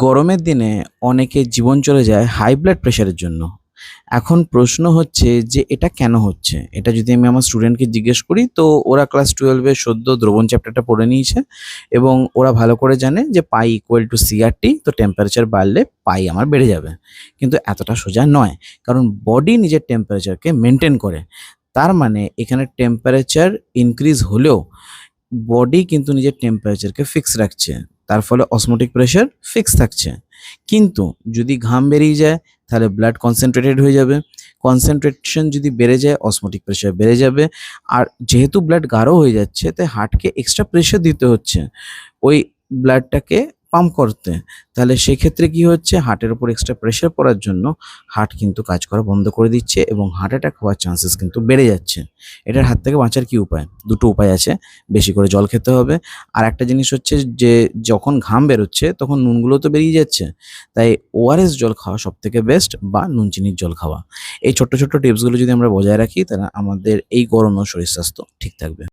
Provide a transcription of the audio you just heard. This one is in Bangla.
গরমের দিনে অনেকের জীবন চলে যায় হাই ব্লাড প্রেশারের জন্য। এখন প্রশ্ন হচ্ছে যে এটা কেন হচ্ছে? এটা যদি আমি আমার স্টুডেন্টকে জিজ্ঞেস করি তো ওরা ক্লাস 12 এ সদ্য দ্রবণ চ্যাপ্টারটা পড়ে নিয়েছে এবং ওরা ভালো করে জানে যে পাই ইকুয়াল টু সিআরটি, তো টেম্পারেচার বাড়লে পাই আমার বেড়ে যাবে। কিন্তু এতটা সোজা নয়, কারণ বডি নিজের টেম্পারেচারকে মেনটেন করে। তার মানে এখানে টেম্পারেচার ইনক্রিজ হলেও বডি কিন্তু নিজের টেম্পারেচারকে ফিক্স রাখছে, তার ফলে অসমোটিক প্রেশার ফিক্স থাকছে। কিন্তু যদি ঘাম বেরিয়ে যায় তাহলে ব্লাড কনসেন্ট্রেটেড হয়ে যাবে, কনসেন্ট্রেশন যদি বেড়ে যায় অসমোটিক প্রেশার বেড়ে যাবে। আর যেহেতু ব্লাড গাঢ় হয়ে যাচ্ছে তাই হার্টকে এক্সট্রা প্রেশার দিতে হচ্ছে ওই ব্লাডটাকে পাম্প করতে। তাহলে সেক্ষেত্রে কি হচ্ছে, হার্টের উপর এক্সট্রা প্রেশার পড়ার জন্য হার্ট কিন্তু কাজ করা বন্ধ করে দিচ্ছে এবং হার্ট অ্যাটাক হওয়ার চান্সেস কিন্তু বেড়ে যাচ্ছে। এটার হাত থেকে বাঁচার কি উপায়? দুটো উপায় আছে। বেশি করে জল খেতে হবে, আর একটা জিনিস হচ্ছে যে যখন ঘাম বেরোচ্ছে তখন নুনগুলো তো বেরিয়ে যাচ্ছে, তাই ওআরএস জল খাওয়া সব থেকে বেস্ট, বা নুন চিনির জল খাওয়া। এই ছোট্ট ছোট্ট টিপসগুলো যদি আমরা বজায় রাখি তাহলে আমাদের এই গরমেও শরীর স্বাস্থ্য ঠিক থাকবে।